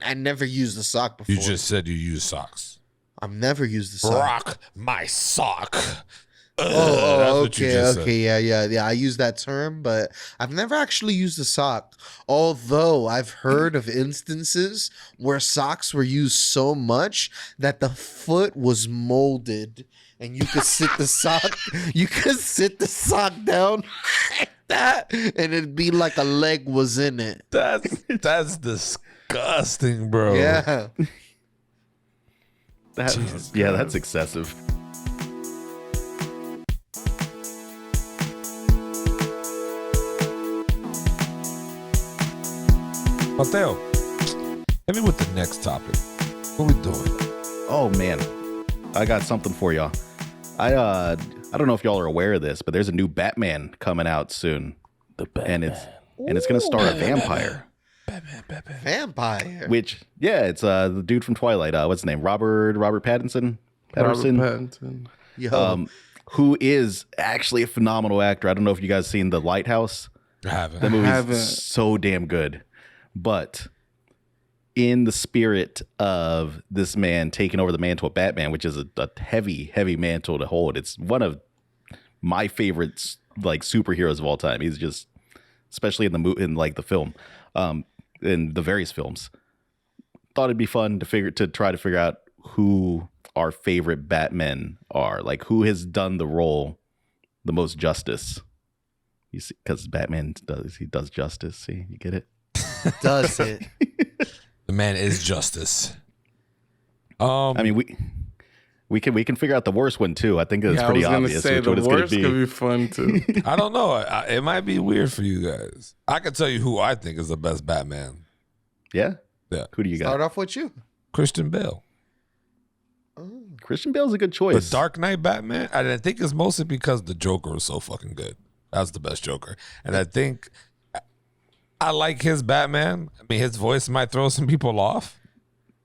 I never used a sock before. You just said you use socks. I've never used a sock. Rock my sock. Okay, yeah. I use that term, but I've never actually used a sock. Although I've heard of instances where socks were used so much that the foot was molded, and you could sit the sock down like that, and it'd be like a leg was in it. That's disgusting, bro. Yeah. That's excessive. Mateo, hit me with the next topic. What we doing? Oh man, I got something for y'all. I don't know if y'all are aware of this, but there's a new Batman coming out soon. The Batman. And it's going to star a vampire. Batman. Vampire. Which, it's the dude from Twilight. What's his name? Robert Pattinson. Robert Pattinson. Yo. Who is actually a phenomenal actor. I don't know if you guys seen The Lighthouse. I haven't. The movie's so damn good. But in the spirit of this man taking over the mantle of Batman, which is a heavy, heavy mantle to hold, it's one of my favorites, like superheroes of all time. He's just, especially in the film, in the various films. Thought it'd be fun to try to figure out who our favorite Batmen are, like who has done the role the most justice. You see, because Batman does justice. See, you get it. Does it? The man is justice. I mean, we can figure out the worst one too. I think it's pretty obvious which one it's going to be. Could be fun too. I don't know. It might be weird for you guys. I can tell you who I think is the best Batman. Yeah? Yeah. Who do you got? Start off with you. Christian Bale. Christian Bale's a good choice. The Dark Knight Batman, and I think it's mostly because the Joker was so fucking good. That's the best Joker. And I think I like his Batman. I mean, his voice might throw some people off,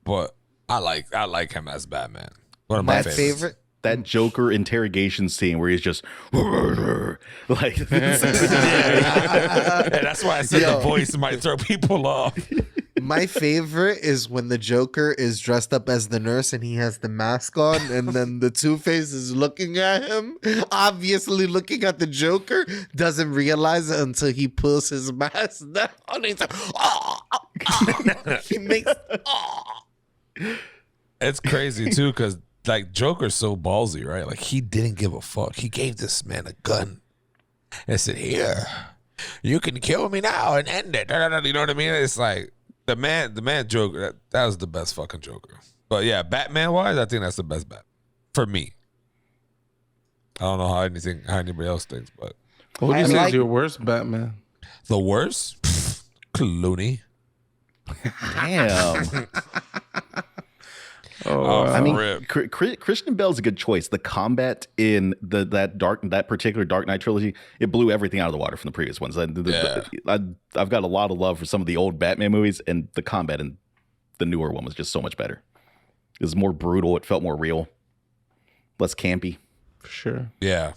but I like him as Batman. One of my favorite. That Joker interrogation scene where he's just like, and that's why I said the voice might throw people off. My favorite is when the Joker is dressed up as the nurse and he has the mask on, and then the Two-Face is looking at him, obviously looking at the Joker, doesn't realize it until he pulls his mask down. And he's like, he makes, It's crazy too, because like Joker's so ballsy, right? Like he didn't give a fuck. He gave this man a gun and said, "Here, you can kill me now and end it." You know what I mean? It's like the man Joker. That was the best fucking Joker. But yeah, Batman wise, I think that's the best Batman for me. I don't know how anybody else thinks, but What do you say is your worst Batman? the worst, Clooney. damn. I mean, Christian Bale's a good choice. The combat in that particular Dark Knight trilogy, it blew everything out of the water from the previous ones. I've got a lot of love for some of the old Batman movies, and the combat in the newer one was just so much better. It was more brutal. It felt more real, less campy. for sure. Yeah,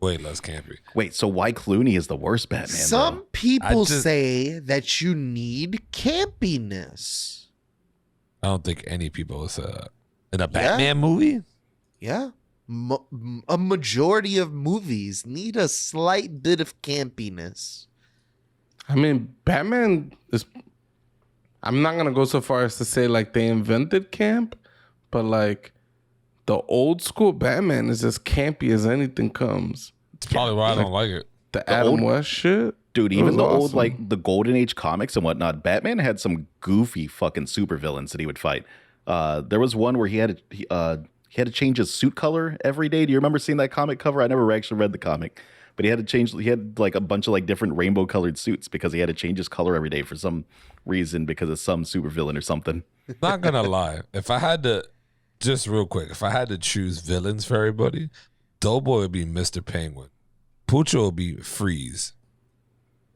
way less campy. Wait, so why Clooney is the worst Batman? Some bro? people say that you need campiness. I don't think any people would say that. In a Batman movie? Yeah. A majority of movies need a slight bit of campiness. I mean, Batman is. I'm not gonna go so far as to say like they invented camp, but like the old school Batman is as campy as anything comes. It's probably why I don't like it. The Adam West shit. Dude, even was the old, awesome. like the Golden Age comics and whatnot, Batman had some goofy fucking supervillains that he would fight. There was one where he had to change his suit color every day. Do you remember seeing that comic cover? I never actually read the comic, but he had like a bunch of like different rainbow colored suits because he had to change his color every day for some reason because of some supervillain or something. Not gonna lie. If I had to, just real quick, if I had to choose villains for everybody, Doughboy would be Mr. Penguin. Pucho would be Freeze.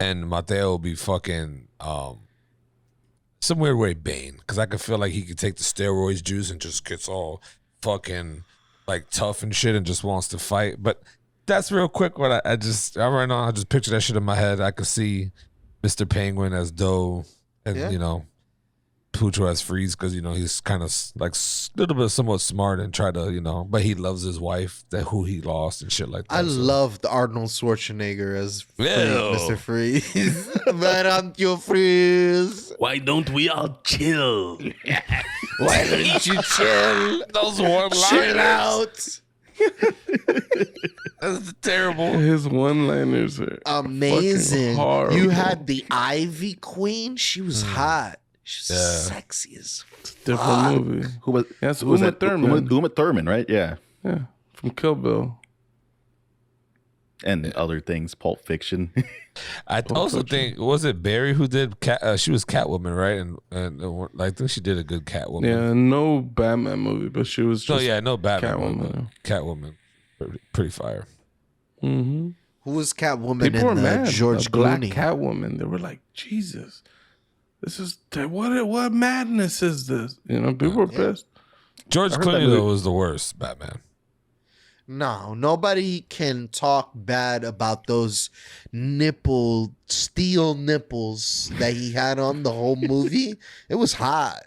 And Mateo will be fucking some weird way Bane, because I could feel like he could take the steroids juice and just gets all fucking like tough and shit and just wants to fight. But that's real quick what I just picture that shit in my head. I could see Mr. Penguin as Doe, and you know, Pucho as Freeze because he's kind of like a little bit somewhat smart and try to but he loves his wife who he lost and shit like that. I loved Arnold Schwarzenegger as Mr. Freeze. Why don't you freeze? Why don't we all chill? Why don't you chill? Those one-liners. Chill out. That's terrible. His one-liners are Amazing. horrible. You had the Ivy Queen. She was hot. She was sexy as different movie. Who was? That's who was Uma that? Thurman. Uma Thurman, right? Yeah, Yeah, from Kill Bill. and other things. Pulp Fiction. I also think was it Barry who did she was Catwoman, right? And I think she did a good Catwoman. Yeah, no Batman movie, but she was just no Batman. Catwoman. Catwoman, pretty fire. Mm-hmm. Who was Catwoman People were in mad. George The Black Clooney? Catwoman. They were like, Jesus, this is what madness is this? People were pissed. George heard that Clooney movie. though was the worst Batman. No, nobody can talk bad about those steel nipples that he had on the whole movie. It was hot.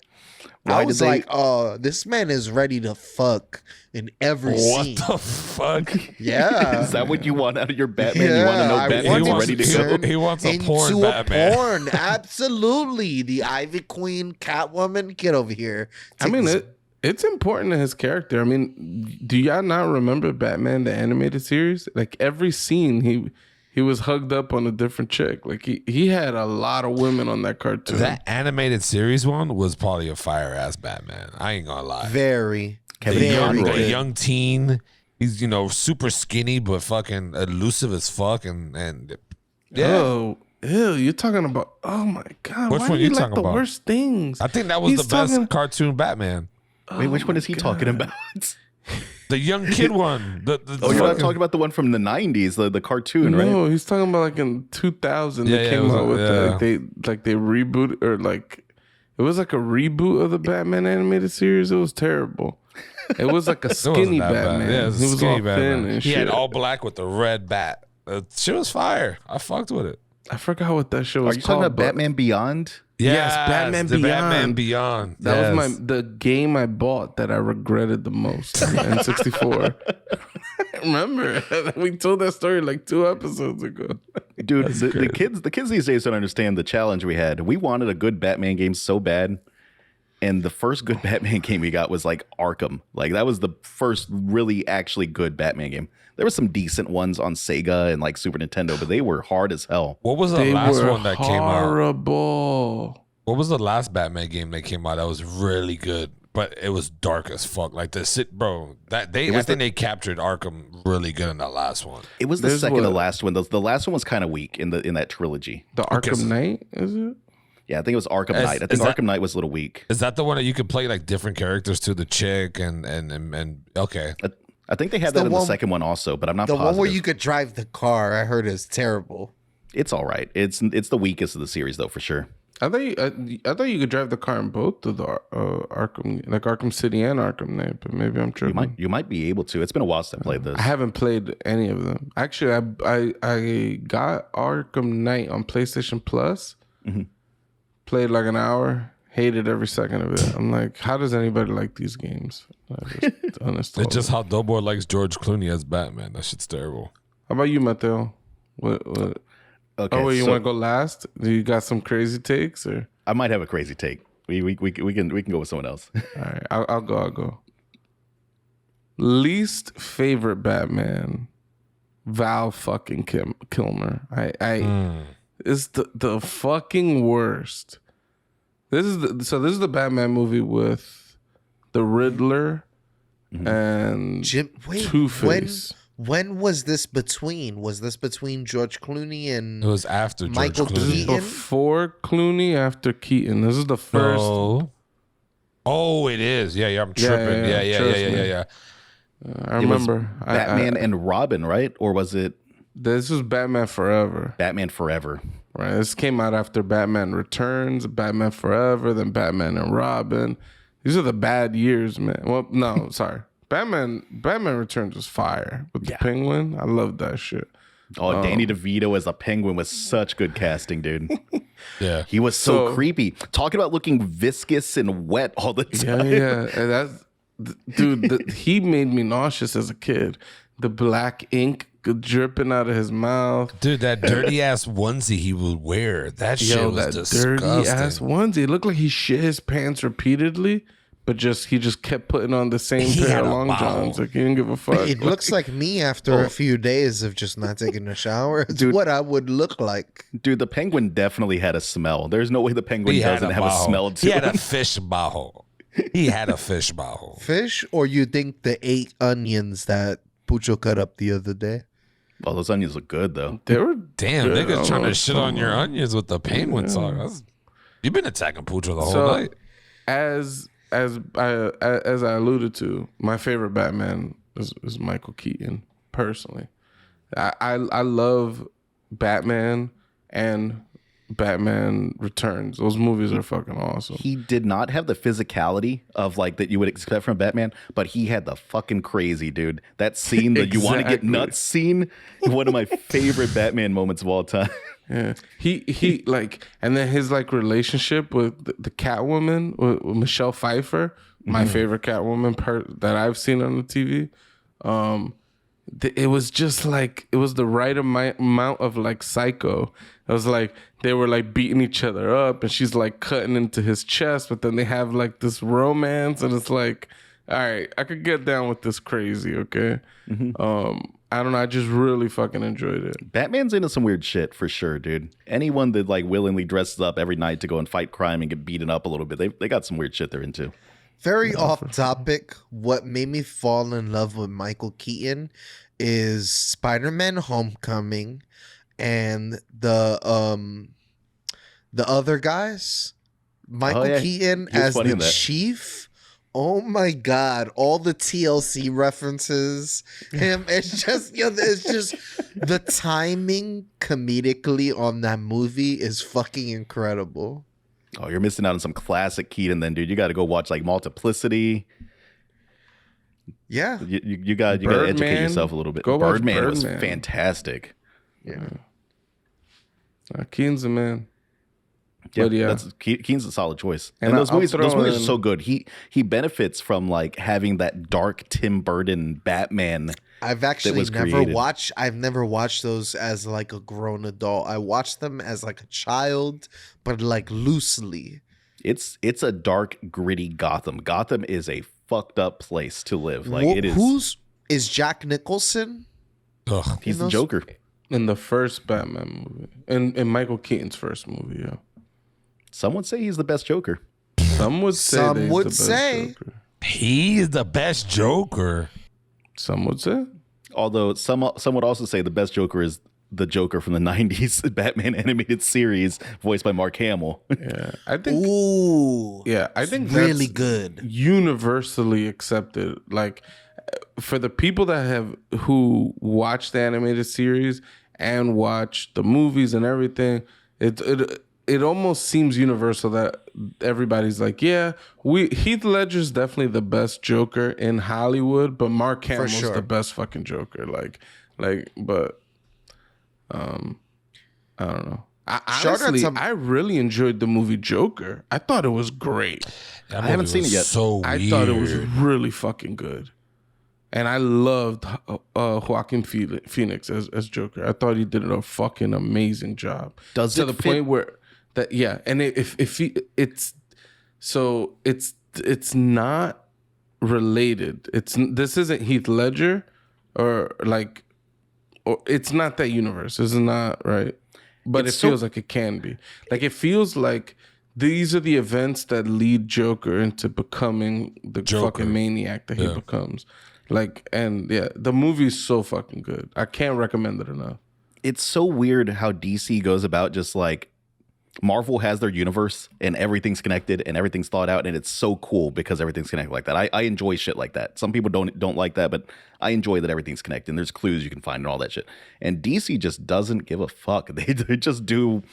Why I did was they- like, oh, this man is ready to fuck in every scene. What the fuck? Yeah. Is that what you want out of your Batman? You want to know I Batman's want ready to to go? turn He wants a into porn a Batman. porn. Absolutely. The Ivy Queen, Catwoman, get over here. I mean, it's important to his character. I mean, do y'all not remember Batman the animated series? Like every scene, he was hugged up on a different chick. Like he had a lot of women on that cartoon. That animated series one was probably a fire ass Batman. I ain't gonna lie. Very, Kevin very Conroy. A good. young teen. He's super skinny but fucking elusive as fuck and yeah. Oh, ew, you're talking about? Oh my god! Which why one do you like talking the about? worst things? I think that was He's the best talking- cartoon Batman. Wait, which one is he talking about? The young kid one. The Oh, you're not fucking- talking about the one from the '90s, the cartoon, right? No, he's talking about like in 2000 Yeah, they yeah, came it was out with yeah. they reboot or like it was like a reboot of the Batman animated series. It was terrible. It was like a wasn't skinny that bad. Batman. Yeah, it was he a was skinny all Batman. thin and He shit. had all black with the red bat. Shit was fire. I fucked with it. I forgot what that show Are was you called. talking about but Batman Beyond? Yes, Batman the Beyond. Batman Beyond. That Yes. was the game I bought that I regretted the most. The N64. Remember, we told that story like 2 episodes ago. Dude, the kids these days don't understand the challenge we had. We wanted a good Batman game so bad. And the first good Batman game we got was like Arkham. Like that was the first really actually good Batman game. There were some decent ones on Sega and like Super Nintendo, but they were hard as hell. What was the They last were one that came out? horrible. What was the last Batman game that came out that was really good, but it was dark as fuck? Like I think they captured Arkham really good in that last one. It was the There's second to what- last one. The last one was kind of weak in that trilogy. The Arkham Knight, is it? Yeah, I think it was Arkham Is- Knight. I is think that- Arkham Knight was a little weak. Is that the one that you could play like different characters to the chick and okay? I think they had the that in the one- second one also, but I'm not The positive. one where you could drive the car, I heard is terrible. It's all right. It's the weakest of the series though, for sure. I thought you could drive the car in both of the Arkham, like Arkham City and Arkham Knight, but maybe I'm tripping. You might be able to. It's been a while since I played this. I haven't played any of them. Actually, I got Arkham Knight on PlayStation Plus. Mm-hmm. Played like an hour. Hated every second of it. I'm like, how does anybody like these games? I just uninstalled It's just it. how Doughboy likes George Clooney as Batman. That shit's terrible. How about you, Mateo? What? Okay, Oh, wait, you so want to go last? Do you got some crazy takes or? I might have a crazy take. We can go with someone else. All right, I'll go. Least favorite Batman, Val fucking Kilmer. It's the fucking worst. This is the Batman movie with the Riddler and Two-Face. When was this between? Was this between George Clooney and It was after George Michael Clooney. Keaton? Before Clooney, after Keaton. This is the first. No. Oh, it is. Yeah, I'm tripping. yeah, trust me. Yeah. I remember. Batman and Robin, right? Or was it This was Batman Forever. Batman Forever? Right. This came out after Batman Returns, Batman Forever, then Batman and Robin. These are the bad years, man. Well, no, sorry. Batman Returns was fire with the Penguin. I love that shit. Oh, Danny DeVito as a penguin was such good casting, dude. Yeah. He was so So- creepy. Talking about looking viscous and wet all the time. Yeah. And he made me nauseous as a kid. The black ink dripping out of his mouth. Dude, that dirty ass onesie he would wear. That shit was that disgusting. dirty ass onesie. It looked like he shit his pants repeatedly, but he just kept putting on the same He pair had of a long bottle. johns. Like he didn't give a fuck. It looks like me after a few days of just not taking a shower. It's what I would look like. Dude, the penguin definitely had a smell. There's no way the penguin He had doesn't have a bottle. smell to He had him. a fish bottle. He had a fish bottle. Fish, or you think the 8 onions that Pucho cut up the other day? Oh, those onions look good, though. They were Damn, good. I niggas don't trying know to shit on your onions with the penguin song. You've been attacking Pucho the whole night. As I alluded to, my favorite Batman is Michael Keaton. Personally, I love Batman and Batman Returns. Those movies are fucking awesome. He did not have the physicality of like that you would expect from Batman, but he had the fucking crazy, dude. That scene, that you want to get Exactly. nuts scene, one of my favorite Batman moments of all time. Yeah, he like, and then his like relationship with the Catwoman with Michelle Pfeiffer, my favorite Catwoman that I've seen on the TV. It was just like it was the right amount of like psycho. It was like they were like beating each other up, and she's like cutting into his chest, but then they have like this romance, and it's like, all right, I could get down with this crazy, okay? I don't know. I just really fucking enjoyed it. Batman's into some weird shit for sure, dude. Anyone that like willingly dresses up every night to go and fight crime and get beaten up a little bit, they got some weird shit they're into. Very off topic. What made me fall in love with Michael Keaton is Spider-Man Homecoming and the other guys. Michael yeah. Keaton He was as funny the in that. chief. Oh my god, all the TLC references. It's just the timing comedically on that movie is fucking incredible. Oh, you're missing out on some classic Keaton then, dude. You got to go watch like Multiplicity. Yeah. You got to educate Birdman. yourself a little bit. Go watch Birdman was Birdman. fantastic. Yeah. Keaton's a man. Yeah, But yeah. Keaton's a solid choice. And And those I'll movies are throw in- so good. He benefits from like having that dark Tim Burton Batman. I've actually was never created. watched those as like a grown adult. I watched them as like a child, but like loosely. It's a dark, gritty Gotham. Gotham is a fucked up place to live. Like it is. Who's Jack Nicholson? Ugh. He's the those- Joker. In the first Batman movie. In Michael Keaton's first movie, yeah. Some would say he's the best Joker. Some would say Some that he's would the best say. Joker. He's the best Joker. Some would say. Although some would also say the best Joker is the Joker from the '90s Batman animated series, voiced by Mark Hamill. Yeah. I think Ooh. I think really that's good. universally accepted. Like for the people who watch the animated series and watch the movies and everything, it almost seems universal that everybody's like, yeah, Heath Ledger's definitely the best Joker in Hollywood, but Mark Hamill's sure. the best fucking Joker. But I don't know. Shout out Honestly, to- I really enjoyed the movie Joker. I thought it was great. That I haven't movie seen was it yet. So weird. I thought it was really fucking good. And I loved Joaquin Phoenix as Joker. I thought he did a fucking amazing job. Does to it the fit- point where that and it's not related. This isn't Heath Ledger or it's not that universe. This is not right. But It's it so- feels like it can be. Like it feels like these are the events that lead Joker into becoming the Joker. fucking maniac that he becomes. The movie's so fucking good. I can't recommend it enough. It's so weird how DC goes about just like Marvel has their universe and everything's connected and everything's thought out, and it's so cool because everything's connected like that. I enjoy shit like that. Some people don't like that, but I enjoy that everything's connected and there's clues you can find and all that shit. And DC just doesn't give a fuck. They just do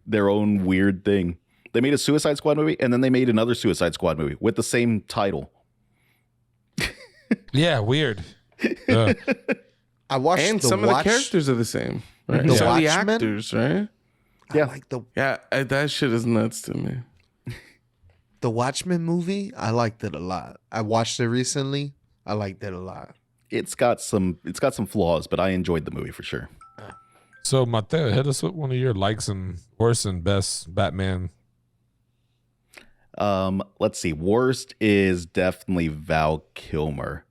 their own weird thing. They made a Suicide Squad movie and then they made another Suicide Squad movie with the same title. Yeah, weird. I watched And the some of the characters are the same. Right? The Some of the Watchmen? actors, right? Yeah, like That shit is nuts to me. the Watchman movie. I liked it a lot. I watched it recently. I liked it a lot. It's got some flaws, but I enjoyed the movie for sure. So Mateo, hit us with one of your likes and worst and best Batman. Let's see. Worst is definitely Val Kilmer.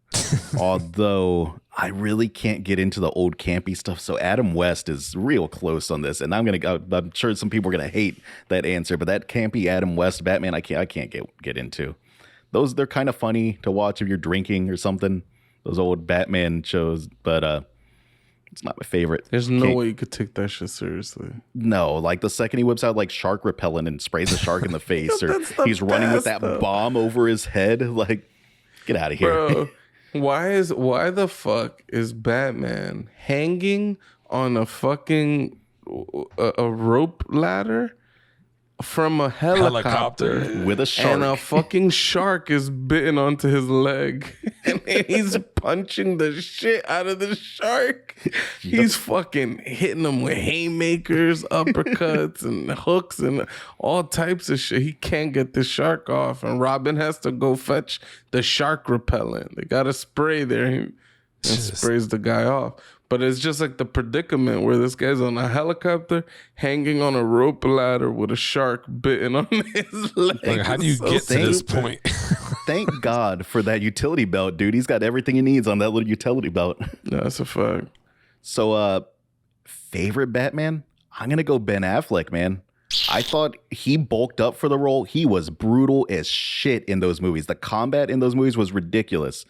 Although I really can't get into the old campy stuff. So Adam West is real close on this. And I'm sure some people are gonna hate that answer, but that campy Adam West Batman I can't get into. They're kind of funny to watch if you're drinking or something. Those old Batman shows, but it's not my favorite. There's no way you could take that shit seriously. No, like the second he whips out like shark repellent and sprays a shark in the face, or That's the he's running with best, that bomb over his head, like get out of here. Bro, why the fuck is Batman hanging on a fucking a rope ladder from a helicopter with a shark, and a fucking shark is bitten onto his leg and he's punching the shit out of the shark. He's fucking hitting him with haymakers, uppercuts, and hooks and all types of shit. He can't get the shark off, and Robin has to go fetch the shark repellent. They got a spray there and sprays the guy off. But it's just like the predicament where this guy's on a helicopter hanging on a rope ladder with a shark bitten on his leg. Like, how do you get to this point? Thank God for that utility belt, dude. He's got everything he needs on that little utility belt. Yeah, that's a fact. So, favorite Batman? I'm gonna go Ben Affleck, man. I thought he bulked up for the role. He was brutal as shit in those movies. The combat in those movies was ridiculous.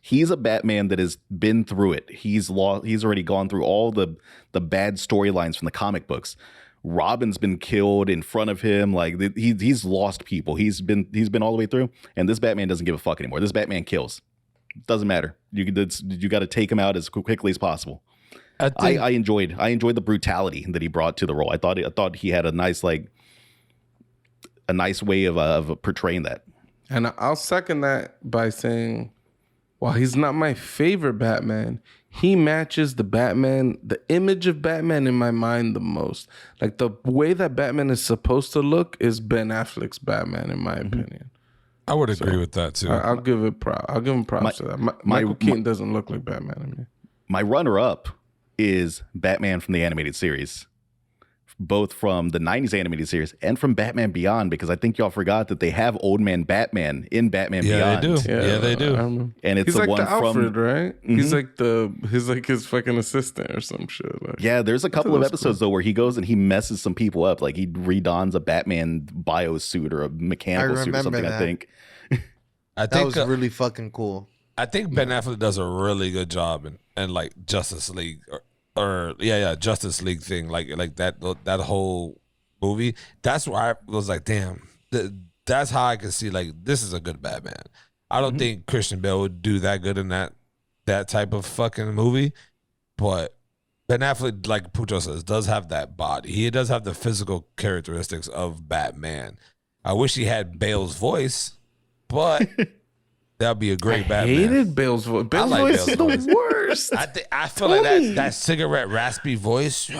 He's a Batman that has been through it. He's already gone through all the bad storylines from the comic books. Robin's been killed in front of him. Like he's lost people. He's been all the way through. And this Batman doesn't give a fuck anymore. This Batman kills. Doesn't matter. You got to take him out as quickly as possible. I enjoyed the brutality that he brought to the role. I thought he had a nice way of portraying that. And I'll second that by saying, while he's not my favorite Batman, he matches the image of Batman in my mind the most. Like the way that Batman is supposed to look is Ben Affleck's Batman, in my opinion. I would agree with that too. I'll give him props to that. Michael Keaton doesn't look like Batman to me. My runner-up is Batman from the animated series, both from the 90s animated series and from Batman Beyond, because I think y'all forgot that they have Old Man Batman in Batman Beyond. They do. Yeah, they do. And it's he's the like one the Alfred, from right? Mm-hmm. He's like his fucking assistant or some shit. Like, yeah, there's a couple of episodes though where he goes and he messes some people up. Like he redons a Batman biosuit or a mechanical suit or something, I think. That was really fucking cool. I think Ben Affleck does a really good job in like Justice League or Justice League thing, like that whole movie. That's where I was like, damn, that's how I could see like this is a good Batman. I don't think Christian Bale would do that good in that type of fucking movie, but Ben Affleck, like Pucho says, does have that body. He does have the physical characteristics of Batman. I wish he had Bale's voice, but that'd be a great Batman. I hated Bale's voice. Bale's like voice Bale's is voice. the worst. I feel like that cigarette raspy voice. Shit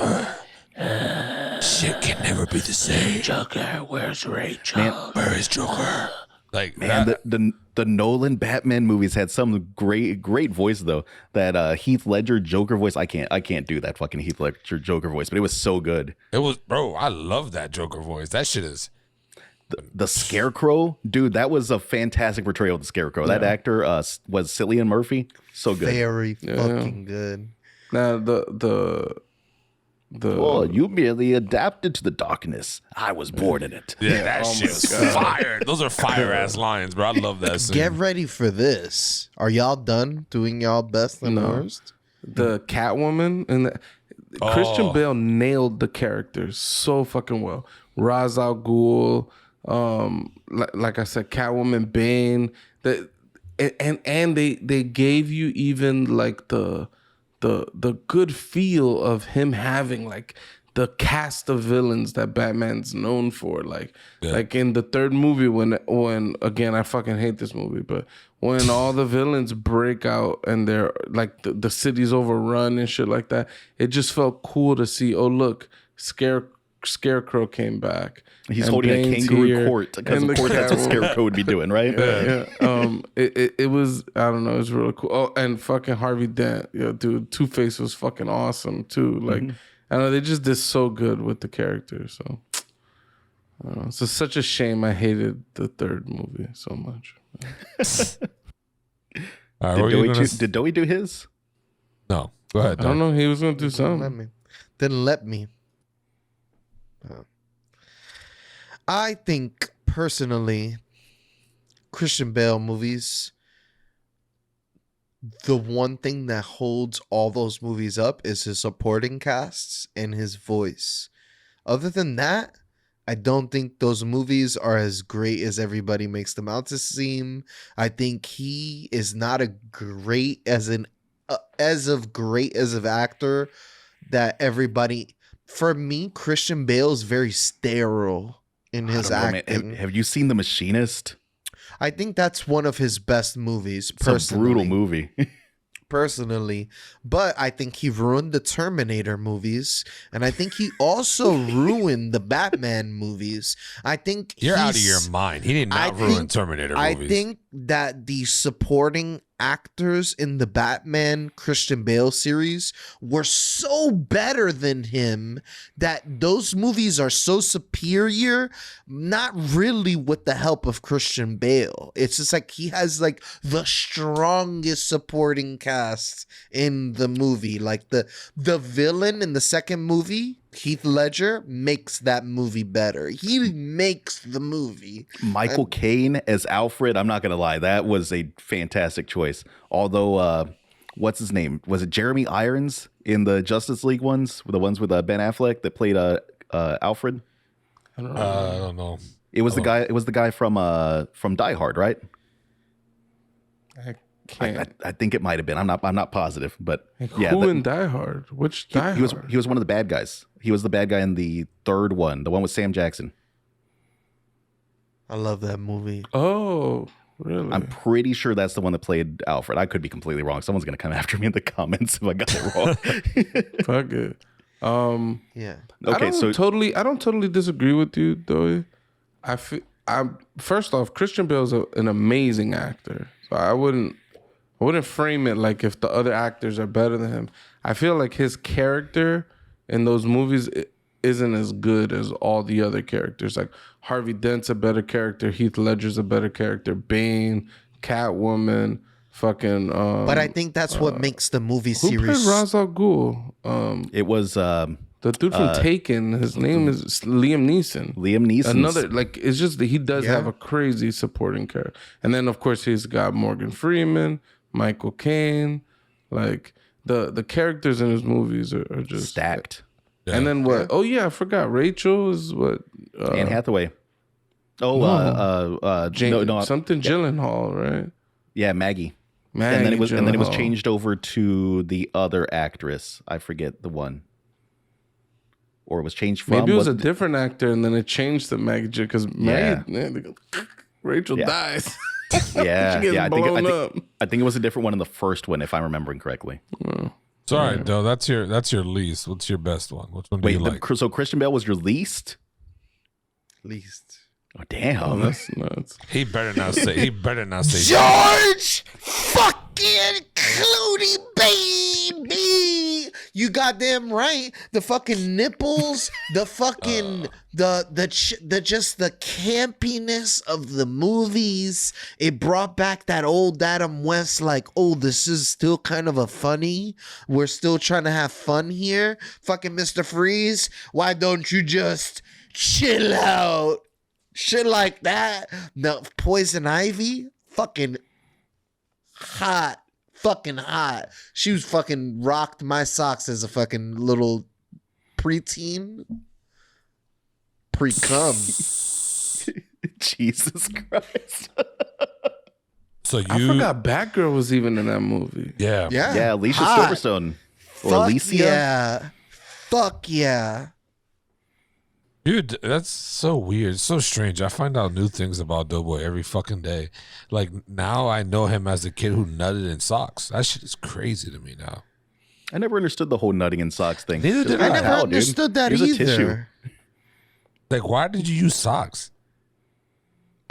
can never be the same. Joker, where's Rachel? Where is Joker? Like man, the Nolan Batman movies had some great voice though. That Heath Ledger Joker voice, I can't do that fucking Heath Ledger Joker voice, but it was so good. It was, bro. I love that Joker voice. That shit is. The Scarecrow, dude, that was a fantastic portrayal of the Scarecrow. That actor was Cillian Murphy. So good. Very fucking good. Now the Oh, you merely adapted to the darkness. I was born in it. Yeah, that shit's fire. Those are fire ass lines, bro. I love that scene. Get ready for this. Are y'all done doing y'all best and worst? the Catwoman and Christian Bale nailed the characters so fucking well. Ra's al Ghul, like I said, Catwoman, Bane. And they gave you even like the good feel of him having like the cast of villains that Batman's known for. Like in the third movie when again, I fucking hate this movie, but when all the villains break out and they're like the city's overrun and shit like that, it just felt cool to see, oh look, Scarecrow came back. He's holding a kangaroo court because of course that's what Scarecrow would be doing, right? It was, I don't know, it was really cool. Oh, and fucking Harvey Dent, dude, Two-Face was fucking awesome too. Like, I don't know, they just did so good with the character. So, I don't know. It's such a shame. I hated the third movie so much. All right, Did Doey do his? No, go ahead. I don't know. He was gonna do something. Didn't let me. I think personally, Christian Bale movies, the one thing that holds all those movies up is his supporting casts and his voice. Other than that, I don't think those movies are as great as everybody makes them out to seem. I think he is not a great as an great as an actor that everybody. For me, Christian Bale is very sterile in his acting. Have you seen The Machinist? I think that's one of his best movies. It's a brutal movie. Personally, but I think he ruined the Terminator movies, and I think he also ruined the Batman movies. I think you're out of your mind. He did not ruin Terminator movies. I think that the supporting actors in the Batman Christian Bale series were so better than him that those movies are so superior, not really with the help of Christian Bale. It's just like he has like the strongest supporting cast in the movie. Like the villain in the second movie, Heath Ledger, makes that movie better. He makes the movie. Michael Caine as Alfred, I'm not going to lie, that was a fantastic choice. Although, what's his name? Was it Jeremy Irons in the Justice League ones? The ones with Ben Affleck that played Alfred? I don't know. It was the guy. It was the guy from Die Hard, right? I think it might have been. I'm not positive, but who in Die Hard? Which Die Hard? He was one of the bad guys. He was the bad guy in the third one, the one with Sam Jackson. I love that movie. Oh, really? I'm pretty sure that's the one that played Alfred. I could be completely wrong. Someone's gonna come after me in the comments if I got it wrong. Fuck it. Yeah. Okay, I don't totally disagree with you, though. First off, Christian Bale's an amazing actor, so I wouldn't frame it like if the other actors are better than him. I feel like his character in those movies isn't as good as all the other characters. Like Harvey Dent's a better character, Heath Ledger's a better character, Bane, Catwoman, fucking. But I think that's what makes the movie who series. Who played Ra's al Ghul? It was the dude from Taken. His name is Liam Neeson. Liam Neeson. Another it's just that he does have a crazy supporting character, and then of course he's got Morgan Freeman, Michael Caine, like the characters in his movies are just stacked. Yeah. And then what? Oh yeah, I forgot. Rachel is what? Anne Hathaway. Oh, something Gyllenhaal, right? Yeah, Maggie. And then it was changed over to the other actress. I forget the one. Or it was changed from. Maybe it was a different actor, and then it changed to Maggie because Rachel dies. Yeah, I think it was a different one in the first one, if I'm remembering correctly. Sorry, though. That's your least. What's your best one? Which one do you like? So Christian Bale was your least? Least. Oh damn! Oh, that's nuts. He better not say. George fucking Clooney, baby. You goddamn right. The fucking nipples, the fucking just the campiness of the movies. It brought back that old Adam West, like, oh, this is still kind of a funny. We're still trying to have fun here. Fucking Mr. Freeze, why don't you just chill out? Shit like that. The Poison Ivy, fucking hot. Fucking hot. She was fucking rocked my socks as a fucking little preteen. Pre-cum. Jesus Christ. So I forgot Batgirl was even in that movie. Yeah. Yeah, Alicia Silverstone. Or Fuck Alicia. yeah. Fuck yeah. Dude, that's so weird. It's so strange. I find out new things about Doughboy every fucking day. Like, now I know him as a kid who nutted in socks. That shit is crazy to me now. I never understood the whole nutting in socks thing. Neither did I I. never How, dude? understood that Use a tissue. either. Like, why did you use socks?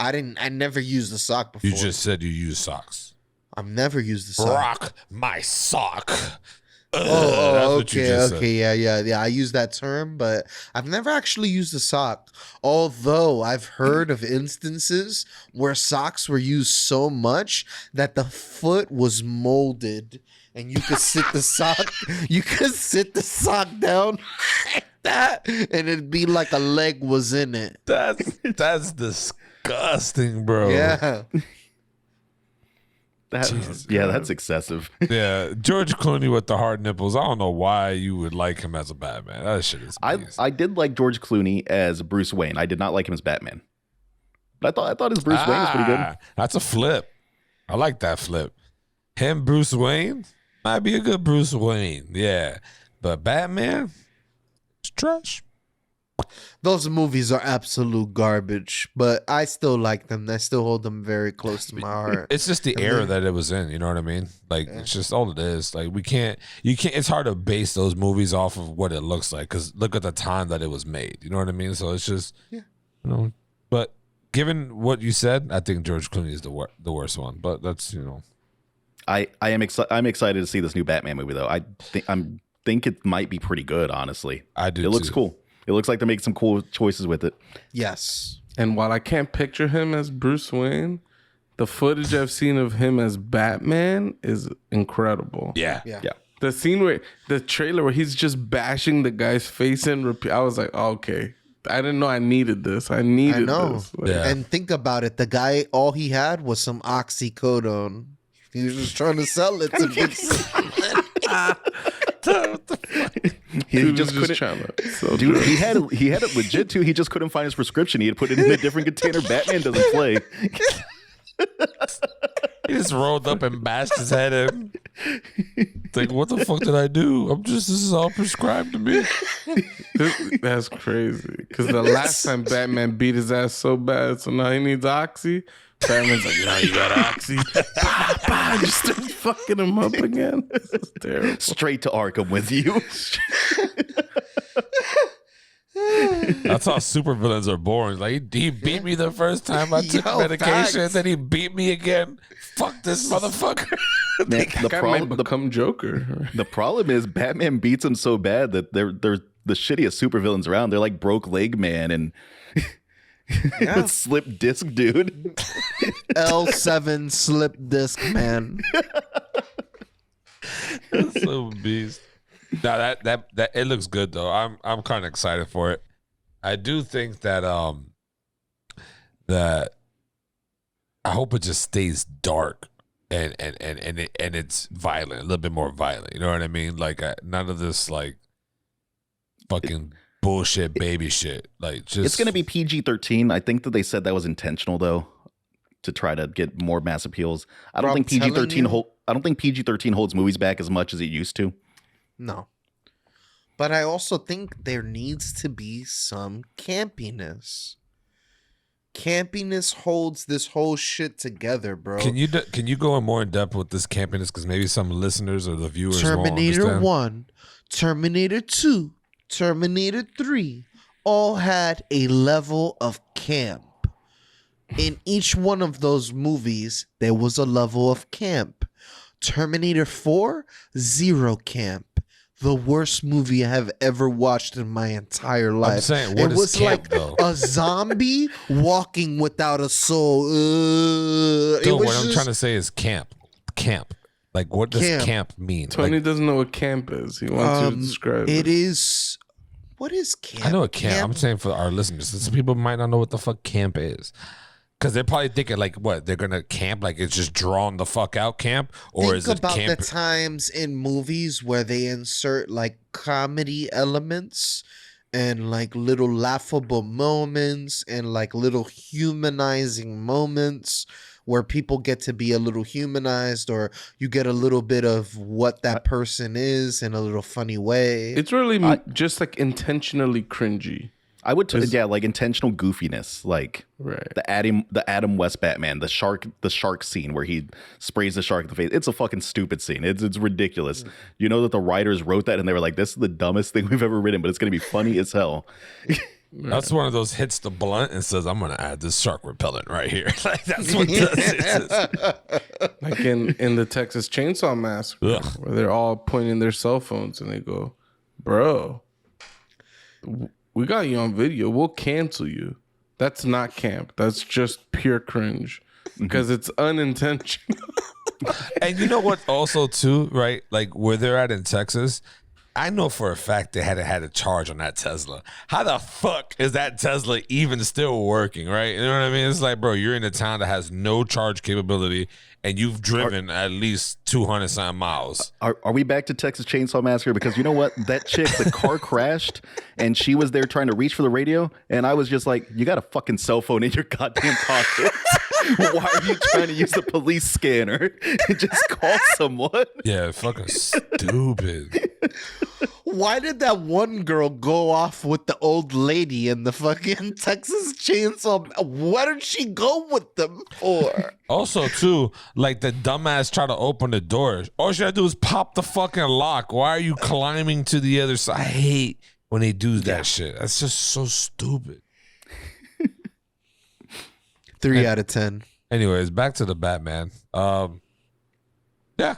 I never used the sock before. You just said you use socks. I've never used the sock. Rock my sock. Oh, That's what you okay, just okay, yeah. I use that term, but I've never actually used a sock. Although I've heard of instances where socks were used so much that the foot was molded, and you could sit the sock, down like that, and it'd be like a leg was in it. That's disgusting, bro. Yeah. That's excessive. Yeah, George Clooney with the hard nipples. I don't know why you would like him as a Batman. That shit is beast. I did like George Clooney as Bruce Wayne. I did not like him as Batman. But I thought his Bruce Wayne was pretty good. That's a flip. I like that flip. Him, Bruce Wayne, might be a good Bruce Wayne. Yeah. But Batman, it's trash. Those movies are absolute garbage, but I still like them. I still hold them very close to my heart. It's just the era that it was in, you know what I mean? Like, it's just all it is. Like, it's hard to base those movies off of what it looks like, because look at the time that it was made, you know what I mean? So it's just, you know, but given what you said, I think George Clooney is the worst one, but that's, you know. I'm excited to see this new Batman movie, though. I think it might be pretty good, honestly. I do. It looks cool. It looks like they're making some cool choices with it. Yes. And while I can't picture him as Bruce Wayne, the footage I've seen of him as Batman is incredible. Yeah. The scene where the trailer where he's just bashing the guy's face in repeat. I was like, oh, okay. I didn't know I needed this. I know. This. Like, And think about it. The guy, all he had was some oxycodone. He was just trying to sell it to people. He just couldn't. Dude, he had it legit too. He just couldn't find his prescription. He had put it in a different container. Batman doesn't play. He just rolled up and bashed his head in. It's like, what the fuck did I do? This is all prescribed to me. That's crazy. Because the last time Batman beat his ass so bad, so now he needs oxy. Batman's like, now you got oxy. Just start fucking him up again. This is terrible. Straight to Arkham with you. That's how supervillains are born. Like, he beat me the first time I took medication, facts. then he beat me again. Fuck this motherfucker. Man, Might become Joker. The problem is Batman beats him so bad that they're the shittiest supervillains around. They're like Broke Leg Man and Slip Disc Dude. L7 slip disc man. That's so beast. Now that it looks good though. I'm kind of excited for it. I do think that that I hope it just stays dark and it's violent, a little bit more violent. You know what I mean? Like none of this like fucking bullshit baby shit. Like just It's gonna be PG-13. I think that they said that was intentional though, to try to get more mass appeals. I don't think PG-13 holds movies back as much as it used to. No. But I also think there needs to be some campiness. Campiness holds this whole shit together, bro. Can you go in more in depth with this campiness? Because maybe some listeners or the viewers Terminator won't understand. 1, Terminator 2, Terminator 3 all had a level of camp. In each one of those movies, there was a level of camp. Terminator 4, zero camp. The worst movie I have ever watched in my entire life. I'm saying, what is camp, though? A zombie walking without a soul. What I'm trying to say is camp. Camp. Like, what does camp mean? Tony doesn't know what camp is. He wants you to describe it. It is... What is camp? I know what camp. I'm saying for our listeners, some people might not know what the fuck camp is. Because they're probably thinking, like, what? They're going to camp? Like, it's just drawn the fuck out camp? Or is it camp? Think about the times in movies where they insert, like, comedy elements and, like, little laughable moments and, like, little humanizing moments where people get to be a little humanized, or you get a little bit of what that person is in a little funny way. It's really just, like, intentionally cringy. I would, like intentional goofiness, like the Adam West Batman, the shark scene where he sprays the shark in the face. It's a fucking stupid scene. It's ridiculous. You know that the writers wrote that and they were like, "This is the dumbest thing we've ever written, but it's gonna be funny as hell." That's one of those hits the blunt and says, "I'm gonna add this shark repellent right here." Like that's what does it. Like in the Texas Chainsaw Massacre, where they're all pointing their cell phones and they go, "Bro, we got you on video. We'll cancel you." That's not camp. That's just pure cringe because it's unintentional. And you know what? Also, too, right? Like where they're at in Texas. I know for a fact they had a charge on that Tesla. How the fuck is that Tesla even still working, right? You know what I mean? It's like, bro, you're in a town that has no charge capability and you've driven at least 200-some miles. Are we back to Texas Chainsaw Massacre? Because you know what? That chick, the car crashed and she was there trying to reach for the radio. And I was just like, you got a fucking cell phone in your goddamn pocket. Why are you trying to use the police scanner? Just call someone. Yeah, fucking stupid. Why did that one girl go off with the old lady in the fucking Texas Chainsaw? What did she go with them for? Also, too, like the dumbass try to open the door. All she had to do is pop the fucking lock. Why are you climbing to the other side? I hate when they do that shit. That's just so stupid. 3 out of 10. Anyways, back to the Batman. Yeah.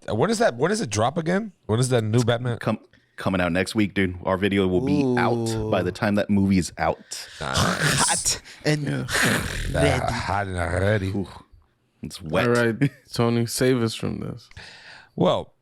When is that? When does it drop again? When is that new Batman? Coming out next week, dude. Our video will be out by the time that movie's out. Hot and Hot and ready. Ooh, it's wet. All right, Tony, save us from this. Well,